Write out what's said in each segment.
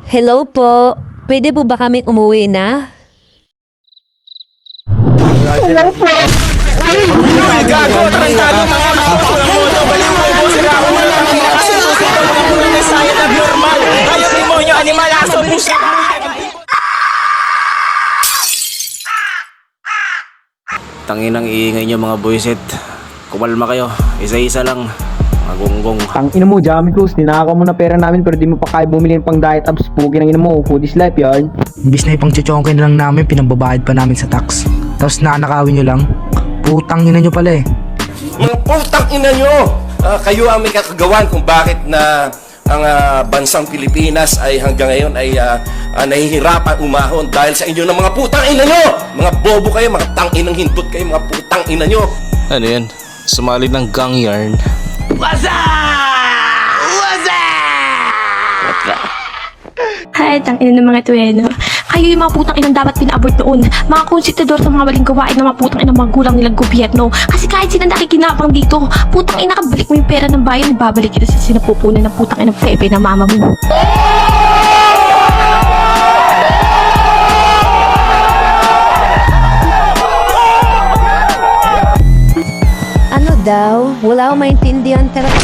Hello po. Pwede po ba kaming umuwi na? Gago, tarantado mga moto, baliw mo, sira ko na lang, pinakasususin ko mga puno na saya na normal, ayaw demonyo, animal, aso, pusa. Tanginang iingay nyo mga boyset. Kumalma kayo, isa-isa lang. Magunggong. Ang ina mo, Jamicus, ninakaw mo na pera namin pero di mo pa kaya bumili ng pang diet abs. Pugi ng ina mo, food is life yan. Imbis na ipang chichongkin na lang namin, pinambabayad pa namin sa tax. Tapos nanakawin nyo lang. Putang ina nyo pala eh. Mga putang ina nyo, kayo ang may kakagawan kung bakit na ang bansang Pilipinas ay hanggang ngayon ay nahihirapan umahon dahil sa inyo ng mga putang ina nyo. Mga bobo kayo, mga tanginang hindot kayo, mga putang ina nyo. Ano yan? Sumali ng gang yarn. Ay, tangina ng mga tuweno. Kayo yung mga putang inang dapat pina-abort noon. Mga konstitudor sa mga maling gawain ng mga putang inang magulang nilang gobyerno. Kasi kahit sila nakikinapang dito, putang ina, kabalik mo yung pera ng bayan, ibabalik kita sa sinapupunan ng putang inang pepe na mama mo. Ano daw? Wala akong maintindihan talaga.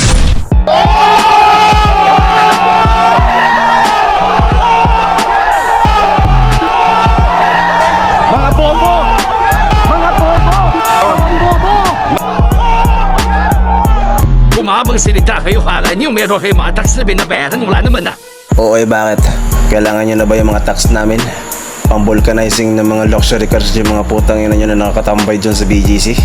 Mga bobo! Mga bobo! Kumabang salita kayo, kala niyo meron kayo mga tax na binabayaran, wala naman na. Oo bakit? Kailangan nyo na ba yung mga tax namin? Pang vulcanizing ng mga luxury cars yung mga putang ina nyo na nakakatambay dyan sa BGC?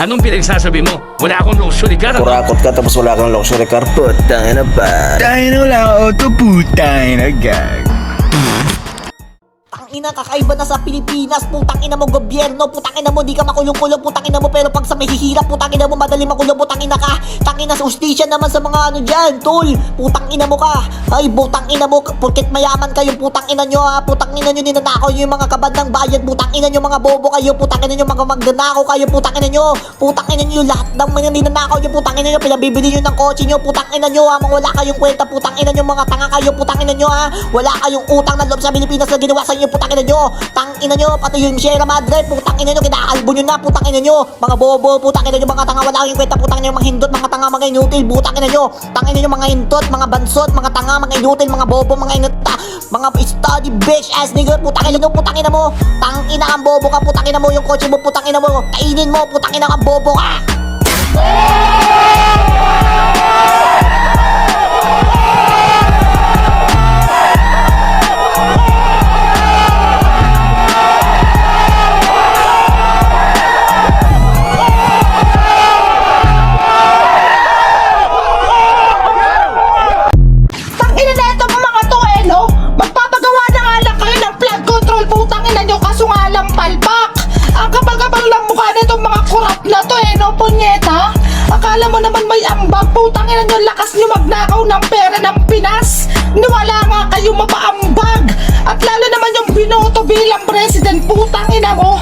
Anong pinagsasabi mo? Wala akong luxury car. Kurakot ka tapos wala kang luxury car. Putang ina ba? Tayo lang auto putay na gag. Ina, kakaiba na sa Pilipinas, putang ina mo gobyerno, putang ina mo di ka makulong-kulong, putang ina mo, pero pag sa mahihirap, putang ina mo madali makulong, putang ina ka, tangina sa ustisya naman sa mga ano dyan, tol, putang ina mo ka, ay putang ina mo, porket mayaman kayo, putang ina nyo ha, putang ina nyo, ninanakaw nyo yung mga kabandang bayan, putang ina nyo mga bobo kayo, putang ina nyo mga magnanakaw kayo, putang ina nyo lahat ng mga ninanakaw nyo, putang ina nyo, pinabibili nyo ng kotse nyo, putang ina nyo ha, mga wala kayong kwenta, putang ina nyo, mga tanga kayo, putang ina nyo ha, wala kayong utang na loob sa Pilipinas na ginawa sa inyo, putang ina nyo, tang ina nyo, pati yung Sierra Madre, putang ina nyo, kinakalbo nyo na, putang ina nyo, mga bobo, putang ina nyo, mga tanga, wala kayong kwenta, putang ina nyo, mga hindot, mga tanga, mga inutil, putang ina nyo, tang ina nyo, mga hindot, mga bansot, mga tanga, mga inutil, mga bobo, mga inuta, mga study bitch ass nigga, putang ina nyo, putang ina mo, tang ina kang bobo ka, putang ina mo, yung kotse mo, putang ina mo, kainin mo, putang ina kang bobo ka. Punyeta, akala mo naman may ambag, putang ina nyo, lakas nyo magnakaw ng pera ng Pinas, niwala nga kayo mapaambag, at lalo naman yung binoto bilang president, putang ina mo,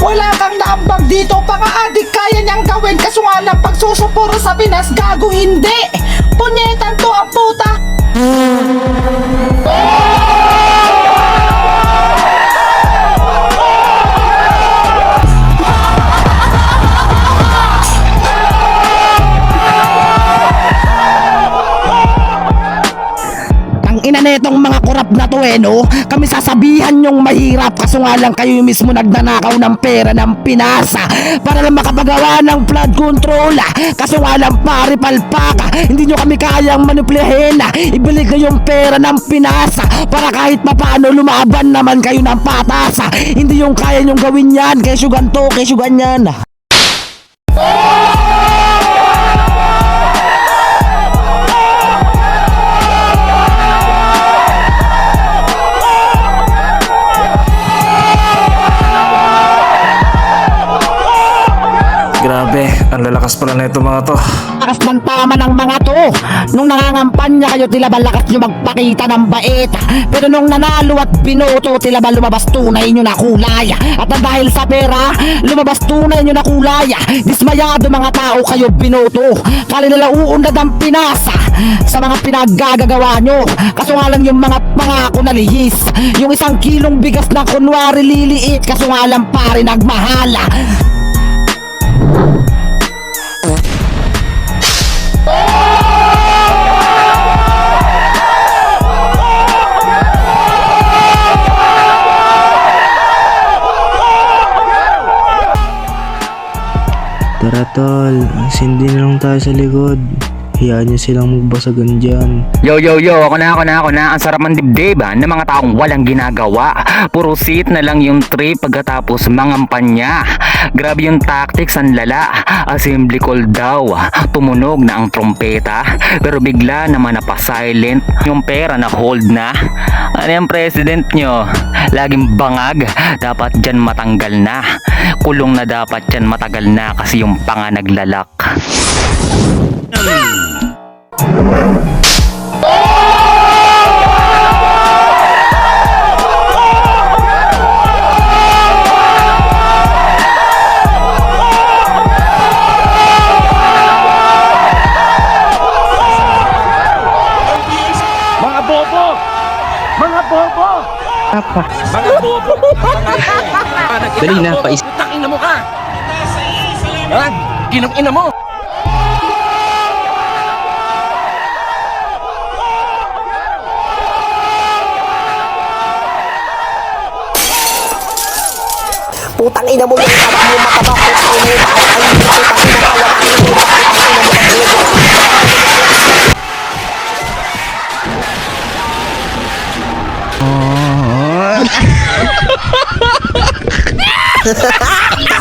wala kang naambag dito, pang-aadik kaya niyang gawin, kaso nga lang pagsusupuro sa Pinas, gago hindi, punyetan to ang puta. Ina netong mga korap na to no, kami sasabihan yung mahirap, kaso nga lang kayo mismo nagnanakaw ng pera ng Pinasa para lang makapagawa ng flood control, kaso nga lang pare palpaka, hindi nyo kami kayang manipulahin, ibalik na yung pera ng Pinasa para kahit papaano lumaban naman kayo ng patasa, hindi yung kaya nyong gawin yan, kesyo ganto, kesyo ganyan. Grabe, ang Ang lalakas pala na ito mga to. Lakas ng tama ng mga to. Nung nangangampanya kayo, tila ba lakas nyo magpakita ng bait? Pero nung nanalo at binoto, tila ba lumabas tunay nyo na kulay? At dahil sa pera, lumabas tunay nyo na kulay. Dismayado mga tao kayo binoto. Kali nila uunlad ang pinasa sa mga pinaggagawa nyo. Kaso nga lang yung mga pangako na lihis. Yung 1 kilong bigas na kunwari liliit. Kaso nga lang pare nagmahala. Tara tol, sindi na lang tayo sa likod. Hayaan niyo silang magbasagan dyan. Yo, ako na. Ang sarap ng dibdib ng mga taong walang ginagawa. Puro seat na lang yung trip pagkatapos mangampanya. Grabe yung tactics, ang lala. Assembly call daw. Tumunog na ang trompeta. Pero bigla naman napasilent. Yung pera na hold na. Ano yung president nyo? Laging bangag. Dapat dyan matanggal na. Kulong na dapat dyan matagal na kasi yung panga naglalak. Mga bobo! Mga bobo! Mga bobo! Dali na, putang ina mo ka! Ha? Ginang ina mo! Putang ina mo yung tama mo matabak. Putang ina mo, putang ina mo,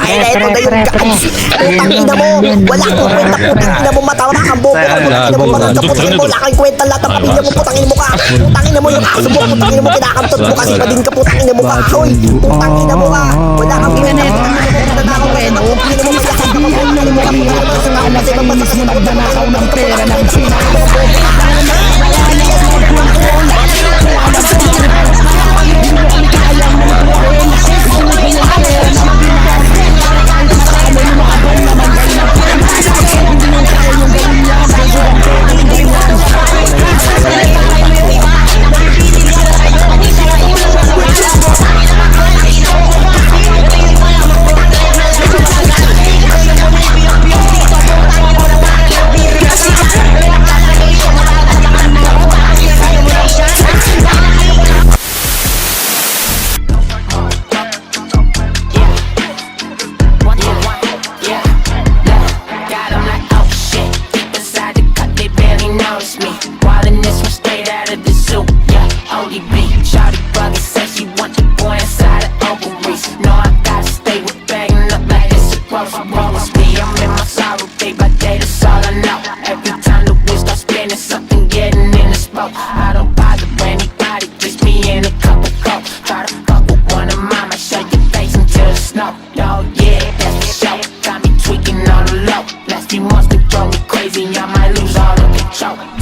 Ay, ito na yung guys. Putang ina mo, wala kang kwenta. Putang ina mo matawa kang bobo. Putang ina mo magkaputang mo, wala kang kwenta lahat ng pamilya mo. Putang ina mo ka. Putang ina mo yung aso mo. Putang ina mo kinakantot mo kasi pa din ka. Putang ina mo ka. Hoy, putang ina mo ka. Wala kang kwenta. Putang ina mo nanakaw ka. Putang ina mo malakas ka. Putang ina mo ka. Putang ina mo mismo nagnanakaw ng pera ng Last few months they drove me crazy, I might lose all of control.